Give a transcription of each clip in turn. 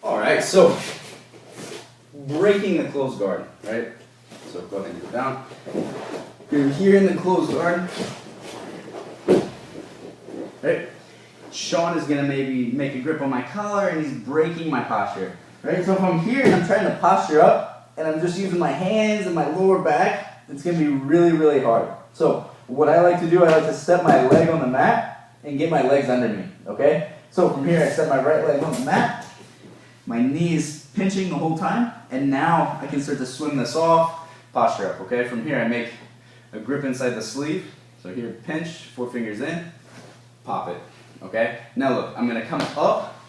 All right, so breaking the closed guard, right? So go ahead and go down. You're here in the closed guard, right? Sean is gonna maybe make a grip on my collar and he's breaking my posture, right? So if I'm here and I'm trying to posture up and I'm just using my hands and my lower back, it's gonna be really, really hard. So what I like to do, I like to step my leg on the mat and get my legs under me, okay? So from here, I step my right leg on the mat, my knee is pinching the whole time, and now I can start to swim this off, posture up, okay? From here, I make a grip inside the sleeve. So here, pinch, 4 fingers in, pop it, okay? Now look, I'm gonna come up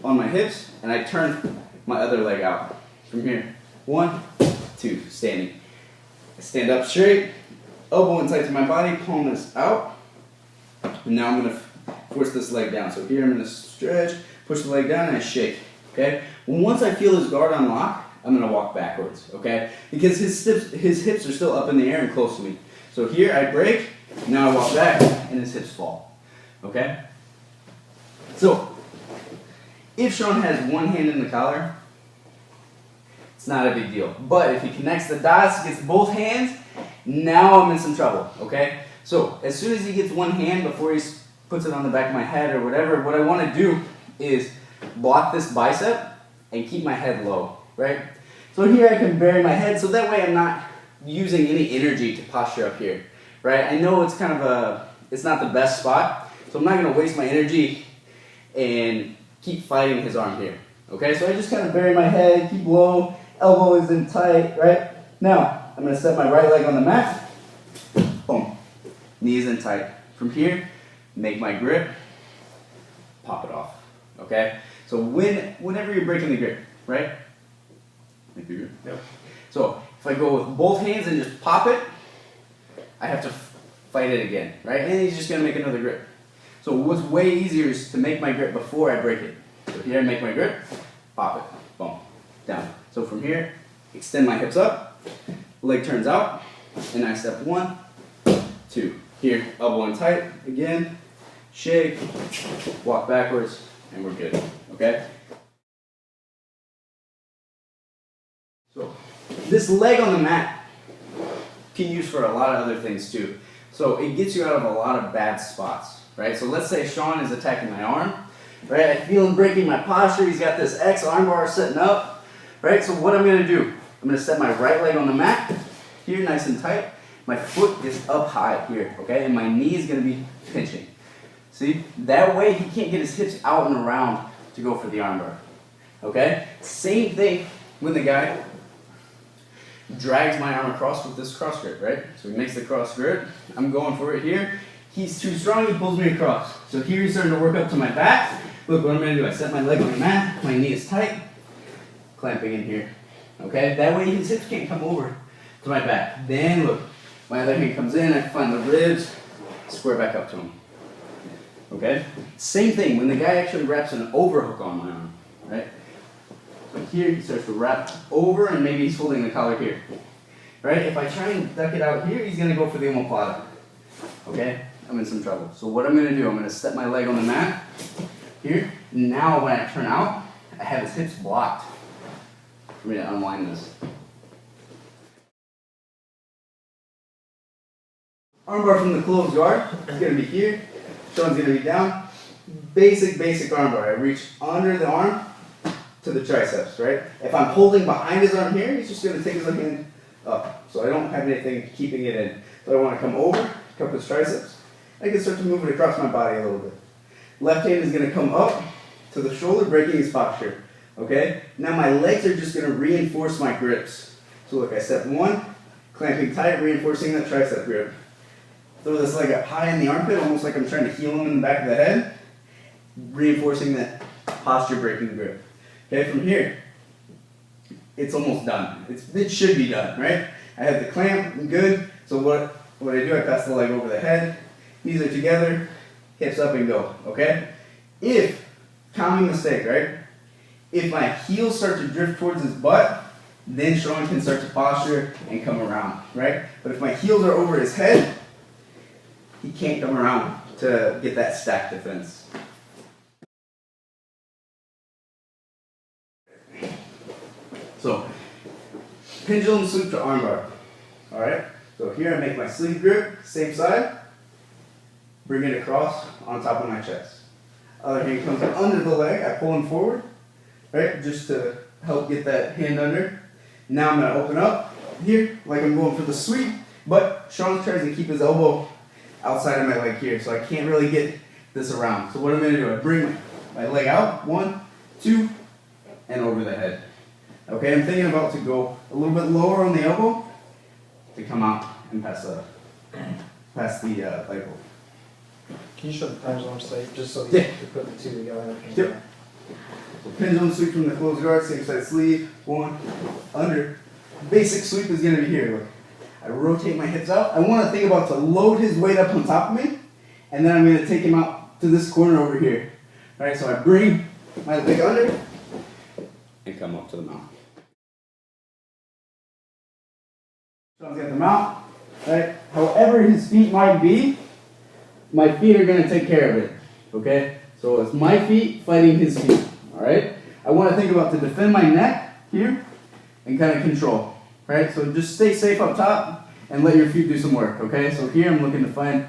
on my hips, and I turn my other leg out. From here, 1, 2, standing. I stand up straight, elbow inside to my body, palm is out, and now I'm gonna force this leg down. So here I'm gonna stretch, push the leg down, and I shake, okay? Once I feel his guard unlock, I'm gonna walk backwards, okay? Because his hips are still up in the air and close to me. So here I break, now I walk back, and his hips fall, okay? So, if Sean has one hand in the collar, it's not a big deal. But if he connects the dots, gets both hands, now I'm in some trouble, okay? So, as soon as he gets one hand before he puts it on the back of my head or whatever, what I wanna do is block this bicep and keep my head low, right? So here I can bury my head, so that way I'm not using any energy to posture up here, right? I know it's kind of it's not the best spot, so I'm not gonna waste my energy and keep fighting his arm here, okay? So I just kind of bury my head, keep low, elbow is in tight, right? Now, I'm gonna set my right leg on the mat, boom, knees in tight. From here, make my grip, pop it off, okay? So whenever you're breaking the grip, right? Make the grip. Yep. So if I go with both hands and just pop it, I have to fight it again, right? And he's just gonna make another grip. So what's way easier is to make my grip before I break it. So here I make my grip, pop it, boom, down. So from here, extend my hips up, leg turns out, and I step 1, 2. Here, elbow in tight, again, shake, walk backwards, and we're good, okay? So this leg on the mat can use for a lot of other things too. So it gets you out of a lot of bad spots, right? So let's say Sean is attacking my arm, right? I feel him breaking my posture. He's got this X arm bar sitting up, right? So what I'm gonna do, I'm gonna set my right leg on the mat, here nice and tight. My foot is up high here, okay? And my knee is gonna be pinching. See, that way he can't get his hips out and around to go for the armbar, okay? Same thing when the guy drags my arm across with this cross grip, right? So he makes the cross grip, I'm going for it here. He's too strong, he pulls me across. So here he's starting to work up to my back. Look what I'm gonna do, I set my leg on the mat, my knee is tight, clamping in here, okay? That way his hips can't come over to my back. Then look, my other hand comes in, I find the ribs, square back up to him. Okay? Same thing when the guy actually wraps an overhook on my arm, right? So here he starts to wrap over and maybe he's holding the collar here, right? If I try and duck it out here, he's gonna go for the omoplata, okay? I'm in some trouble. So what I'm gonna do, I'm gonna step my leg on the mat here. Now when I turn out, I have his hips blocked for me to unwind this. Armbar from the closed guard is gonna be here. Sean's gonna be down. Basic armbar. I reach under the arm to the triceps, right? If I'm holding behind his arm here, he's just gonna take his other hand up. So I don't have anything keeping it in. So I wanna come over, cup his triceps. I can start to move it across my body a little bit. Left hand is gonna come up to the shoulder, breaking his posture, okay? Now my legs are just gonna reinforce my grips. So look, I step 1, clamping tight, reinforcing that tricep grip. Throw this leg up high in the armpit, almost like I'm trying to heel him in the back of the head, reinforcing that posture breaking grip. Okay, from here, it's almost done. It should be done, right? I have the clamp, I'm good. So what I do, I pass the leg over the head, knees are together, hips up and go, okay? If, common mistake, right? If my heels start to drift towards his butt, then Sean can start to posture and come around, right? But if my heels are over his head, he can't come around to get that stack defense. So, pendulum sweep to armbar. Alright? So here I make my sleeve grip, same side. Bring it across on top of my chest. Other hand comes under the leg, I pull him forward. Right? Just to help get that hand under. Now I'm going to open up here, like I'm going for the sweep. But Sean tries to keep his elbow outside of my leg here, so I can't really get this around. So what I'm going to do, I bring my leg out, 1, 2, and over the head. Okay, I'm thinking about to go a little bit lower on the elbow to come out and pass the leg roll. Can you show the pendulum sweep just so Yeah. you can put the two together? Yep. So pendulum sweep from the closed guard, same side sleeve, 1, under. Basic sweep is going to be here. Look, I rotate my hips out. I want to think about to load his weight up on top of me, and then I'm going to take him out to this corner over here. All right, so I bring my leg under and come up to the mount. Sean's got the mount. Right? However his feet might be, my feet are going to take care of it. Okay? So it's my feet fighting his feet. All right? I want to think about to defend my neck here and kind of control. Right? So just stay safe up top and let your feet do some work. Okay? So here I'm looking to find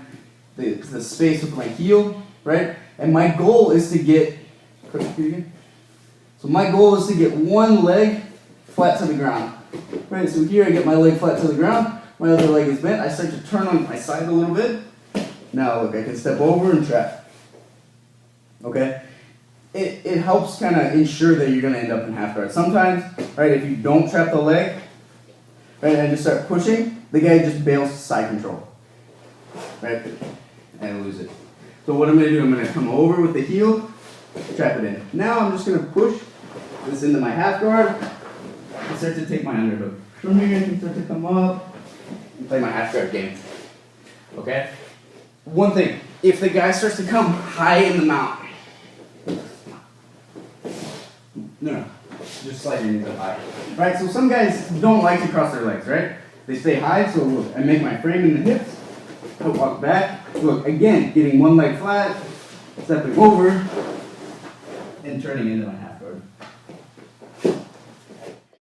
the space with my heel. Right? And my goal is to get, so my goal is to get one leg flat to the ground. Right? So here I get my leg flat to the ground. My other leg is bent. I start to turn on my side a little bit. Now look, I can step over and trap. Okay? It helps kind of ensure that you're going to end up in half guard. Sometimes, right, if you don't trap the leg, right, and just start pushing, the guy just bails to side control. Right? And lose it. So what I'm going to do, I'm going to come over with the heel, trap it in. Now I'm just going to push this into my half guard and start to take my underhook. From here, I can start to come up and play my half guard game. Okay? One thing, if the guy starts to come high in the mount, no, just slide your knees up high. Right, so some guys don't like to cross their legs, right? They stay high, so look, I make my frame in the hips, I walk back, look, again, getting one leg flat, stepping over, and turning into my half.